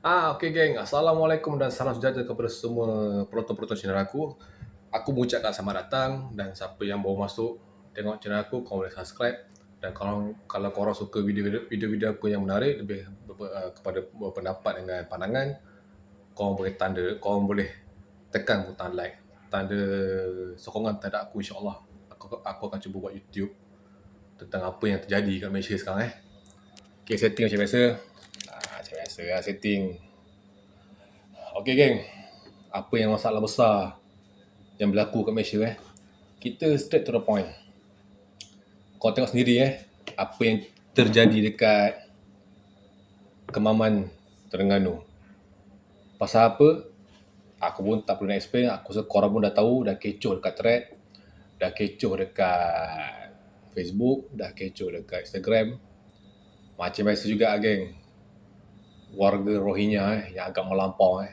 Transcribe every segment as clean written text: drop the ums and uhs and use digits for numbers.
Okey geng. Assalamualaikum dan salam sejahtera kepada semua penonton-penonton channel aku. Aku mengucapkan selamat datang dan siapa yang baru masuk tengok channel aku, korang boleh subscribe. Dan kalau korang suka video-video aku yang menarik, lebih kepada berpendapat dengan pandangan, korang boleh tekan butang like, tanda sokongan terhadap aku, insya-Allah. Aku akan cuba buat YouTube tentang apa yang terjadi kat Malaysia sekarang. Okay, setting macam biasa. Macam biasa lah setting. Okay geng, apa yang masalah besar yang berlaku kat Malaysia Kita straight to the point. Kau tengok sendiri apa yang terjadi dekat Kemaman, Terengganu. Pasal apa? Aku pun tak perlu nak explain. Aku rasa korang pun dah tahu, dah kecoh dekat thread, dah kecoh dekat Facebook, dah kecoh dekat Instagram. Macam biasa juga geng. Warga Rohingya yang agak melampau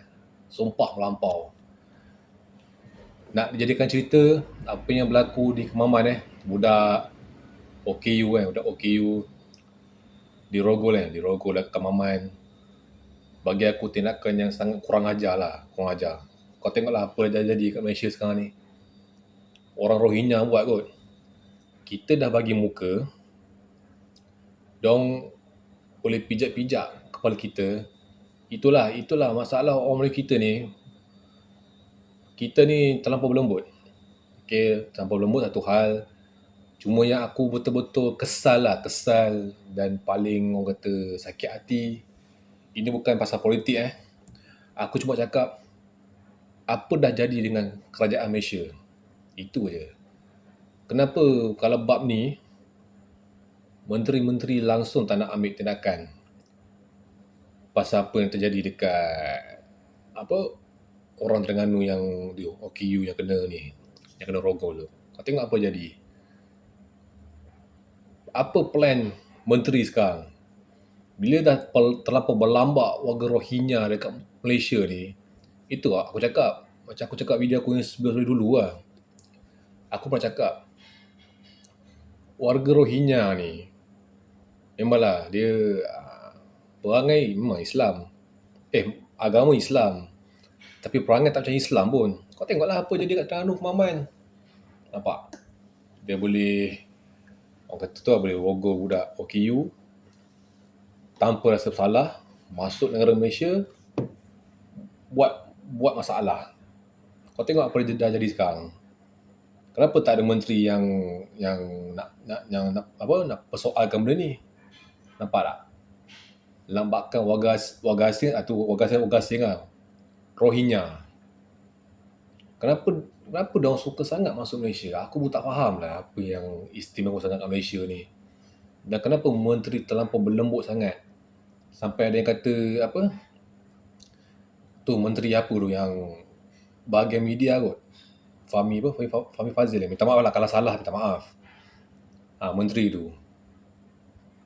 Sumpah melampau. Nak dijadikan cerita apa yang berlaku di Kemaman budak OKU budak OKU di Rogol di Rogol dan Kemaman. Bagi aku tindakan yang sangat kurang ajar lah, kurang ajar. Kau tengoklah apa yang jadi kat Malaysia sekarang ni. Orang Rohingya buat kot. Kita dah bagi muka, dong boleh pijak-pijak kepala kita. Itulah masalah orang Melayu kita ni. Kita ni terlampau berlembut. Okay, terlampau berlembut satu hal. Cuma yang aku betul-betul kesal dan paling orang kata sakit hati. Ini bukan pasal politik Aku cuma cakap apa dah jadi dengan kerajaan Malaysia. Itu je. Kenapa kalau bab ni menteri-menteri langsung tak nak ambil tindakan pasal apa yang terjadi dekat orang Terengganu yang di OKU yang kena rogol tu. Kau tengok apa jadi. Apa plan menteri sekarang? Bila dah terlampau berlambak warga Rohingya dekat Malaysia ni, itu aku cakap. Macam aku cakap video aku yang sebelum dulu lah. Aku pernah cakap, warga Rohingya ni, memanglah dia perangai memang Islam. Agama Islam. Tapi perangai tak macam Islam pun. Kau tengoklah apa jadi kat Terengganu Kemaman. Nampak? Dia boleh, orang kata tu lah, boleh rogol budak OKU tanpa rasa bersalah, masuk negara Malaysia, buat masalah. Kau tengok apa yang dah jadi sekarang. Kenapa tak ada menteri yang nak persoalkan benda ni? Nampak tak? Lambakan warga asing atau warga asing lah. Rohingya. Kenapa diorang suka sangat masuk Malaysia? Aku pun tak faham lah apa yang istimewa sangat kat Malaysia ni. Dan kenapa menteri terlampau berlembut sangat? Sampai ada yang kata menteri apa tu yang bahagian media kot. Fahmi Fazil minta maaf lah kalau salah, minta maaf. Menteri tu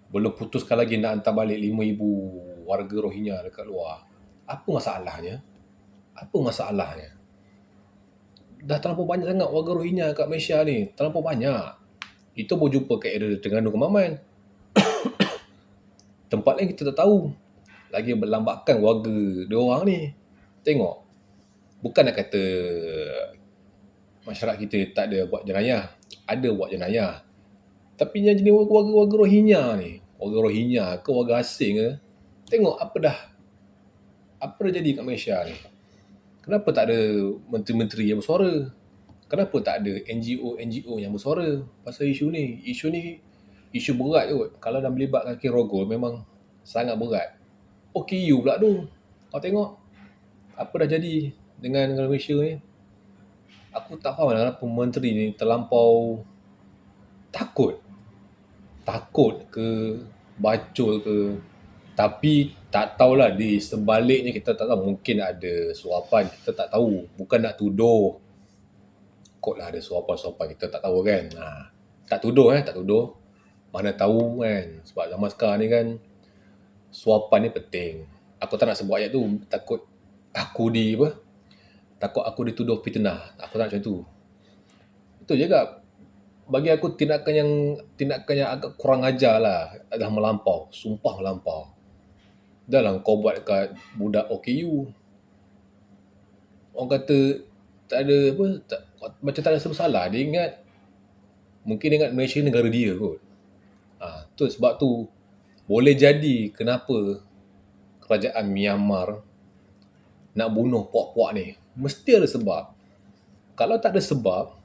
belum putuskan lagi nak hantar balik 5,000 warga Rohingya dekat luar. Apa masalahnya? Dah terlampau banyak sangat warga Rohingya kat Malaysia ni. Terlampau banyak. Itu baru jumpa kat area Terengganu Kemaman. Tempat lain kita tak tahu. Lagi berlambakan warga diorang ni. Tengok. Bukan nak kata masyarakat kita tak ada buat jenayah. Ada buat jenayah. Tapi yang jenis warga Rohingya ni, warga Rohingya ke warga asing ke, tengok apa dah jadi kat Malaysia ni. Kenapa tak ada menteri-menteri yang bersuara? Kenapa tak ada NGO yang bersuara pasal isu ni? Isu berat kot. Kalau dah melibatkan kaki rogol, memang sangat berat. OKU pula tu. Kau tengok apa dah jadi dengan negara Malaysia ni. Aku tak faham kenapa menteri ni terlampau takut ke, bacol ke. Tapi tak tahulah, di sebaliknya kita tak tahu. Mungkin ada suapan, kita tak tahu. Bukan nak tuduh kot lah ada suapan-suapan, kita tak tahu kan. Tak tuduh. Mana tahu kan. Sebab zaman sekarang ni kan, suapan ni penting. Aku tak nak sebut ayat tu, takut aku dituduh fitnah. Aku tak nak macam tu. Itu je kak. Bagi aku tindakan yang agak kurang ajar lah. Dah melampau. Sumpah melampau. Dah lah kau buat kat budak OKU. Orang kata tak ada apa, tak, macam tak ada masalah. Dia ingat, mungkin dia ingat Malaysia negara dia kot. Tu sebab tu boleh jadi kenapa kerajaan Myanmar nak bunuh puak-puak ni. Mesti ada sebab. Kalau tak ada sebab,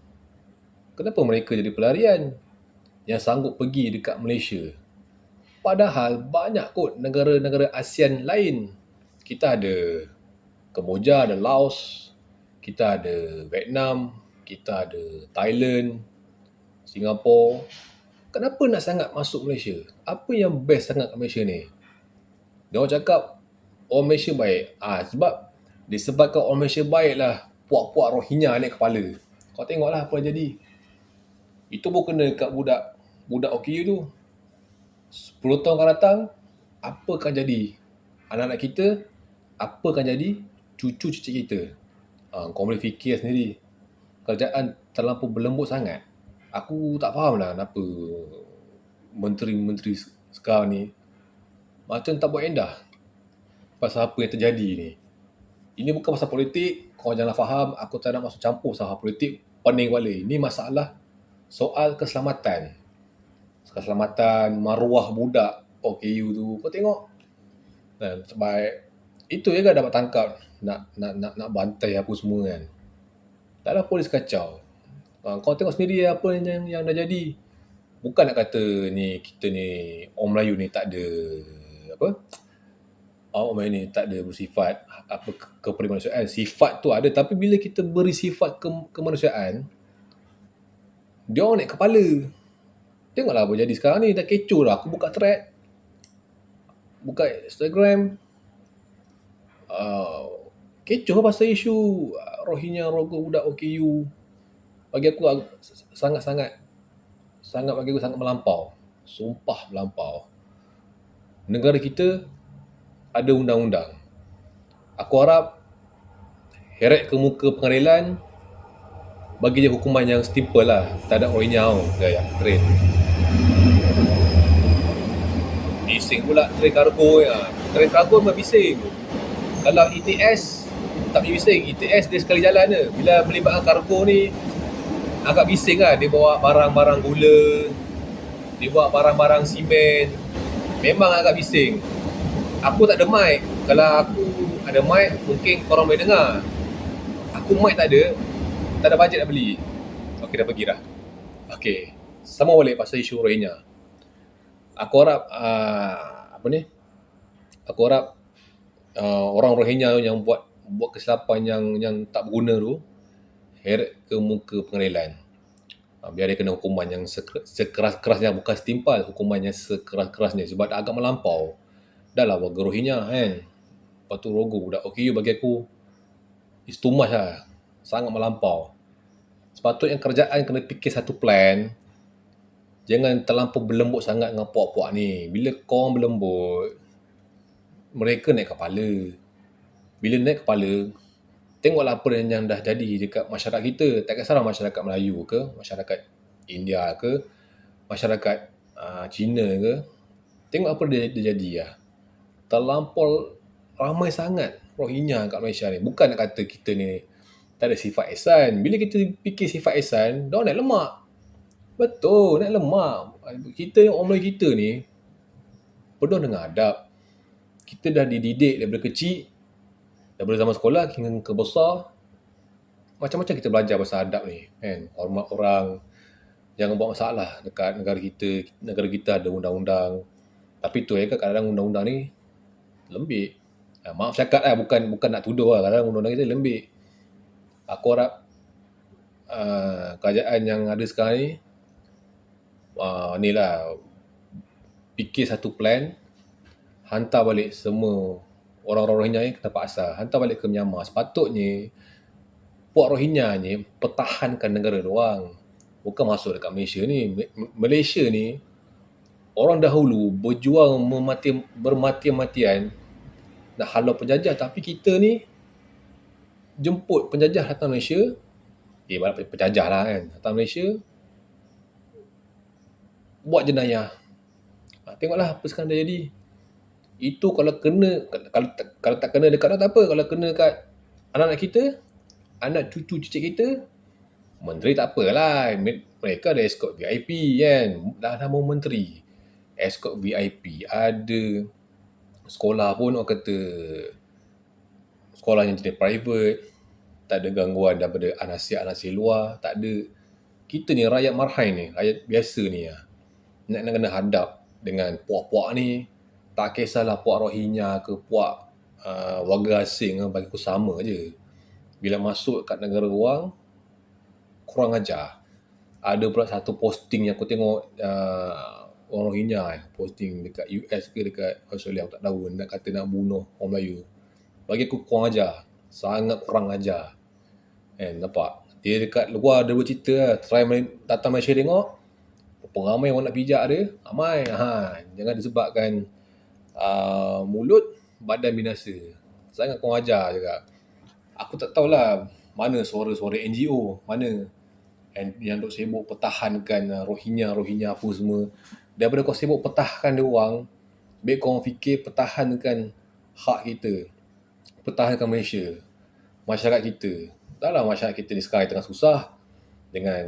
kenapa mereka jadi pelarian yang sanggup pergi dekat Malaysia? Padahal banyak kot negara-negara ASEAN lain. Kita ada Kemboja, ada Laos, kita ada Vietnam, kita ada Thailand, Singapura. Kenapa nak sangat masuk Malaysia? Apa yang best sangat kat Malaysia ni? Dia orang cakap orang Malaysia baik. Sebab disebabkan orang Malaysia baik lah puak-puak Rohingya naik kepala. Kau tengoklah apa yang jadi. Itu pun kena kat budak OKU tu. 10 tahun akan datang, apa akan jadi anak-anak kita, apa akan jadi cucu-cucu kita. Kau boleh fikir sendiri. Kerajaan terlampau berlembut sangat. Aku tak faham lah kenapa menteri-menteri sekarang ni macam tak buat endah pasal apa yang terjadi ni. Ini bukan pasal politik, kau janganlah faham, aku tak nak masuk campur pasal politik, pening balik. Ini masalah soal keselamatan. Keselamatan maruah budak OKU tu. Kau tengok. Sebab itu je kan dapat tangkap nak bantai apa semua kan. Taklah polis kacau. Kau tengok sendiri apa yang dah jadi. Bukan nak kata ni kita ni orang Melayu ni tak ada apa? Orang Melayu ni tak ada bersifat apa kepermanusiaan. Sifat tu ada, tapi bila kita beri sifat kemanusiaan, dia orang naik kepala. Tengoklah apa jadi sekarang ni, dah kecoh dah. Aku buka thread, buka Instagram, kecoh pasal isu Rohingya rogo budak OKU. Bagi aku sangat bagi aku sangat melampau. Sumpah melampau. Negara kita ada undang-undang. Aku harap heret ke muka pengadilan, bagi je hukuman yang simple lah. Tak ada Rohingya tau. Gaya, train. Bising pula train kargo ya. Train kargo memang bising. Kalau ETS tak bising. ETS dia sekali jalan je. Bila melibatkan kargo ni agak bising lah. Dia bawa barang-barang gula, dia bawa barang-barang simen. Memang agak bising. Aku tak ada mic. Kalau aku ada mic, mungkin korang boleh dengar. Aku mic tak ada bajet nak beli. Okey, dah pergi dah. Okey, sama balik pasal isu Rohingya. Aku harap Aku harap orang Rohingya yang buat kesilapan yang tak berguna tu heret ke muka pengadilan. Biar dia kena hukuman yang sekeras-kerasnya, bukan setimpal, hukuman yang sekeras-kerasnya, sebab dah agak melampau. Dah lah warga Rohingya kan. Lepas tu rogo budak OKU, bagi aku it's too much lah. Sangat melampau. Sepatutnya kerajaan kena fikir satu plan. Jangan terlampau berlembut sangat dengan puak-puak ni. Bila korang berlembut, mereka naik kepala. Bila naik kepala, tengoklah apa yang dah jadi dekat masyarakat kita. Tak kisahlah masyarakat Melayu ke, masyarakat India ke, masyarakat Cina ke. Tengok apa dia jadi lah. Terlampau ramai sangat Rohingya kat Malaysia ni. Bukan nak kata kita ni tak ada sifat ihsan. Bila kita fikir sifat ihsan, diorang naik lemak. Betul, naik lemak. Kita ni, orang Melayu kita ni penuh dengan adab. Kita dah dididik daripada kecil, daripada zaman sekolah hingga ke besar. Macam-macam kita belajar pasal adab ni kan. Hormat orang, jangan buat masalah dekat negara kita. Negara kita ada undang-undang. Tapi tu kan kadang-kadang undang-undang ni lembik. Maaf cakap lah, bukan nak tuduh lah. Kadang-kadang undang-undang kita lembik. Aku harap kerajaan yang ada sekarang ni ni lah, fikir satu plan, hantar balik semua orang-orang Rohingya ni ke tempat asal, hantar balik ke Myanmar. Sepatutnya puak Rohingya ni pertahankan negara diorang, bukan masuk dekat Malaysia ni. Malaysia ni orang dahulu berjuang bermati-matian nak halau penjajah, tapi kita ni jemput penjajah datang Malaysia. Penjajah lah kan, datang Malaysia buat jenayah. Tengoklah apa sekarang dah jadi. Itu kalau kena, kalau tak kena dekat orang tak apa, kalau kena dekat anak-anak kita, anak cucu cicit kita, menteri tak apalah. Mereka ada escort VIP kan. Dah mau menteri, escort VIP ada. Sekolah pun orang kata sekolah yang jenis private, tak ada gangguan daripada anasir-anasir luar, tak ada. Kita ni rakyat marhain ni, rakyat biasa ni lah, nak kena hadap dengan puak-puak ni. Tak kisahlah puak Rohingya ke puak warga asing, bagi aku sama je. Bila masuk kat negara orang, kurang ajar. Ada pula satu posting yang aku tengok, orang Rohingya posting dekat US ke dekat Australia, aku tak tahu, nak kata nak bunuh orang Melayu. Bagi aku kurang ajar, sangat kurang ajar. Nampak? Dia dekat luar ada bercerita lah, try datang Malaysia tengok, ramai orang nak pijak dia, ramai. Jangan disebabkan mulut, badan binasa. Sangat kurang ajar juga. Aku tak tahulah mana suara-suara NGO, mana yang duk sibuk pertahankan Rohingya apa semua. Daripada kau sibuk pertahankan dia orang, baik kau fikir pertahankan hak kita, pertahankan Malaysia, masyarakat kita. Taklah masyarakat kita ni sekarang tengah susah dengan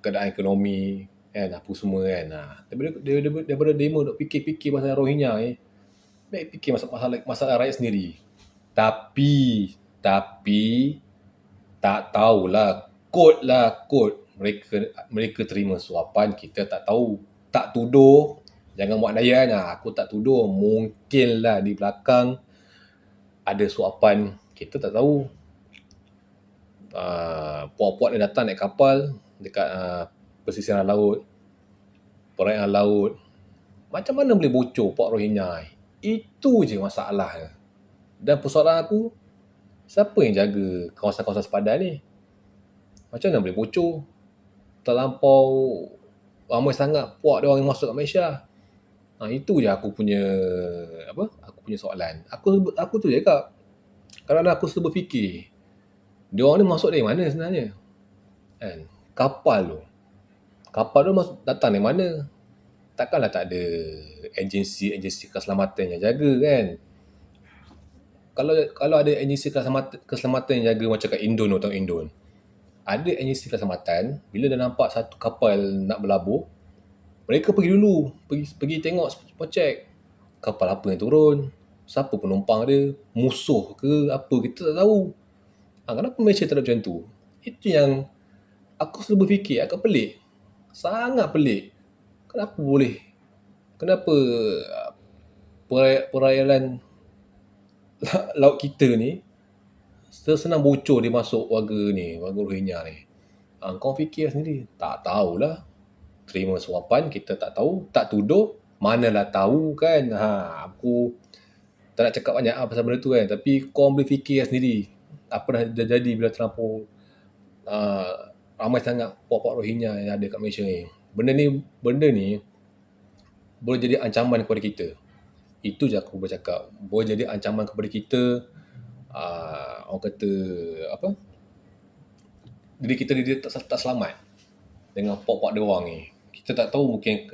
keadaan ekonomi kan, apa semua kan. Daripada demo duk fikir-fikir pasal Rohingya ni, baik fikir masalah rakyat sendiri. Tapi tak tahulah, kod mereka terima suapan, kita tak tahu. Tak tuduh, jangan buat layan. Aku tak tuduh, mungkinlah di belakang ada suapan, kita tak tahu. Puak-puak dia datang naik kapal dekat pesisiran laut, perairan laut. Macam mana boleh bocor puak Rohingya? Itu je masalahnya. Dan persoalan aku, siapa yang jaga kawasan-kawasan sepadan ni? Macam mana boleh bocor? Terlampau ramai sangat puak dia orang yang masuk kat Malaysia. Itu je aku punya soalan. Aku tu je kak. Kadang-kadang aku selalu berfikir, dia orang ni masuk dari mana sebenarnya? Kan? Kapal tu datang dari mana? Takkanlah tak ada agensi keselamatan yang jaga kan? Kalau ada agensi keselamatan yang jaga, macam kat Indon, atau Indon, ada agensi keselamatan, bila dah nampak satu kapal nak berlabuh, mereka pergi dulu, pergi tengok, spot check kapal apa yang turun, siapa penumpang dia, musuh ke apa, kita tak tahu. Kenapa Malaysia tak ada macam tu? Itu yang aku selalu berfikir, agak pelik, sangat pelik. Kenapa perairan laut kita ni senang bocor dia masuk warga Rohingya ni? Kau fikir sendiri. Tak tahulah, terima suapan, kita tak tahu, tak tuduh, manalah tahu kan. Aku tak nak cakap banyak pasal benda tu kan, tapi kau boleh fikir sendiri apa dah jadi bila terlampau ramai sangat puak-puak Rohingya yang ada kat Malaysia ni. Benda ni boleh jadi ancaman kepada kita. Itu je aku bercakap, boleh jadi ancaman kepada kita. Orang kata apa, diri kita tak selamat dengan puak-puak dia orang ni. Kita tak tahu, mungkin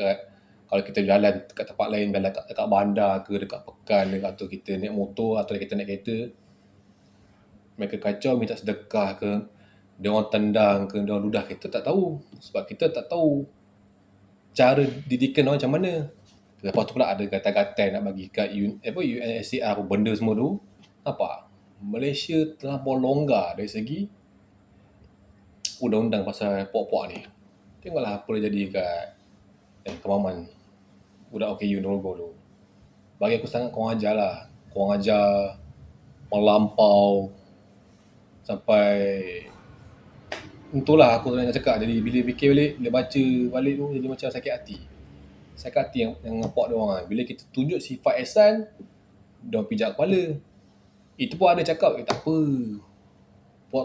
kalau kita jalan dekat tempat lain, dekat bandar ke, dekat pekan, atau kita naik motor, atau kita naik kereta, mereka kacau, minta sedekah ke, dia orang tendang ke, dia orang ludah, kita tak tahu. Sebab kita tak tahu cara didikan orang macam mana. Lepas tu pula ada gatal-gatal nak bagi kat UNSCR benda semua tu. Apa? Malaysia terlampau longgar dari segi undang-undang pasal puak-puak ni. Tengoklah apa dia jadi kat Kemaman, budak OKU Norgo tu. Bagi aku sangat kurang ajar lah. Kurang ajar, melampau, sampai itulah aku nak cakap. Jadi bila fikir balik, bila baca balik tu, jadi macam sakit hati yang puak dia orang. Bila kita tunjuk sifat ihsan, dia orang pijak kepala. Itu pun ada cakap, tak apa, puak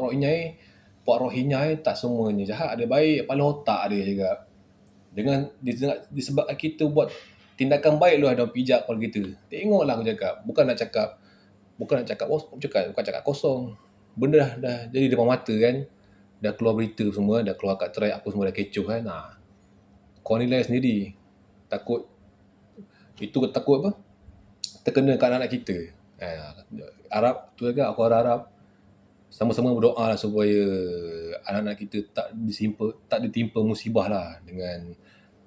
Rohingya tak semuanya jahat, ada baik, kepala otak dia cakap. Dengan disebabkan kita buat tindakan baik lu, ada pijak kepala kita. Tengoklah aku cakap, bukan nak cakap kosong. Benda dah jadi depan mata kan. Dah keluar berita semua, dah keluar kat track apa semua, dah kecoh kan. Kau nilai sendiri. Takut apa? terkena kat anak-anak kita. Harap tu juga, aku harap sama-sama berdoa lah supaya anak-anak kita tak ditimpa musibah lah dengan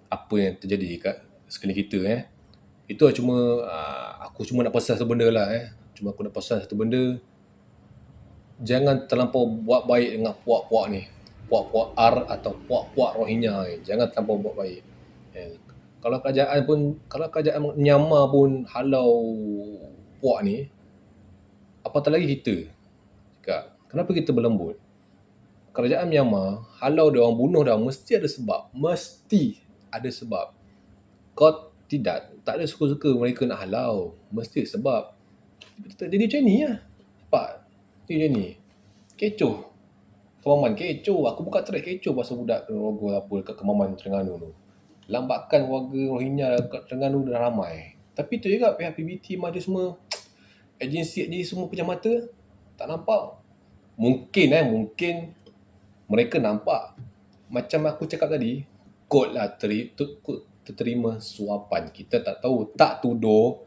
apa yang terjadi kat sekeliling kita. Itu lah cuma aku cuma nak pesan satu benda lah. Cuma aku nak pesan satu benda, jangan terlampau buat baik dengan puak-puak ni, puak-puak R atau puak-puak Rohingya ni. Jangan terlampau buat baik. Kalau kerajaan Myanmar pun halau puak ni, apatah lagi kita. Kenapa kita berlembut? Kerajaan Myanmar halau dia orang bunuh dah, mesti ada sebab. Mesti ada sebab. Kau tak ada suka-suka mereka nak halau. Mesti ada sebab. Jadi macam ni lah. Nampak? Jadi macam ni. Kecoh. Kemaman kecoh. Aku buka thread kecoh pasal budak rogo apa dekat Kemaman Terengganu tu. Lambakan warga Rohingya kat Terengganu dah ramai. Tapi tu juga pihak PBT maju semua, agensi semua pejam mata, tak nampak. Mungkin mereka nampak. Macam aku cakap tadi, kot lah terterima suapan. Kita tak tahu, tak tuduh,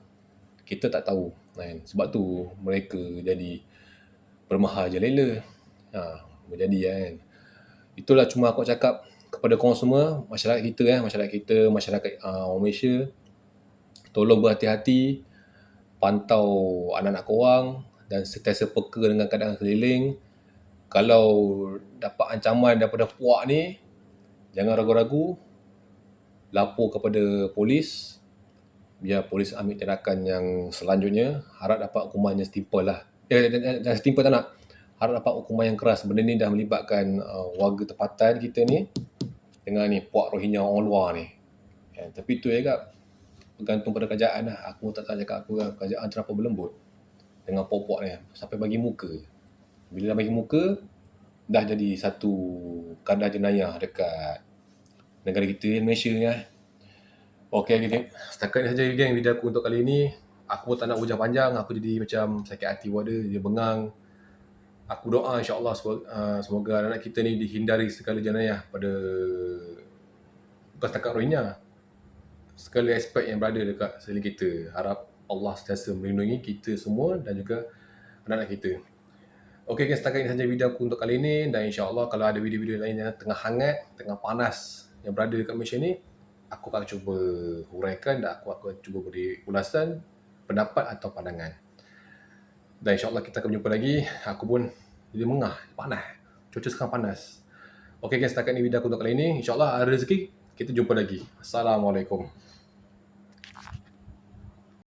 kita tak tahu kan. Sebab tu mereka jadi bermahajalela. Menjadi kan. Itulah cuma aku cakap kepada korang semua, masyarakat kita, masyarakat orang Malaysia, tolong berhati-hati, pantau anak-anak korang dan sentiasa peka dengan keadaan sekeliling. Kalau dapat ancaman daripada puak ni, jangan ragu-ragu, lapor kepada polis, biar polis ambil tindakan yang selanjutnya. Harap dapat hukuman yang setimpal lah. Jangan setimpal tak nak. Harap dapat hukuman yang keras. Benda ni dah melibatkan warga tempatan kita ni dengan ni puak Rohingya orang luar ni. Tapi tu juga bergantung pada kerajaan lah. Aku tak tahu cakap apa lah. Kerajaan terlampau berlembut dengan puak-puak ni sampai bagi muka. Bila dah bagi muka, dah jadi satu kadar jenayah dekat negara kita, Malaysia ni lah. Okay, setakat ni saja geng video aku untuk kali ni. Aku tak nak hujah panjang, aku jadi macam sakit hati pada dia bengang. Aku doa insya-Allah semoga anak kita ni dihindari segala jenayah pada bukan setakat Rohingya, segala aspek yang berada dekat sekeliling kita. Harap Allah sentiasa melindungi kita semua dan juga anak-anak kita. Okey guys, setakat ini saja video aku untuk kali ini, dan insya-Allah kalau ada video-video lain yang tengah hangat, tengah panas yang berada dekat Malaysia ni, aku akan cuba huraikan dan aku akan cuba beri ulasan, pendapat atau pandangan. Dan insya-Allah kita akan berjumpa lagi. Aku pun jadi mengah, panas. Cuaca sekarang panas. Okey guys, setakat ini video aku untuk kali ini. Insya-Allah ada rezeki kita jumpa lagi. Assalamualaikum.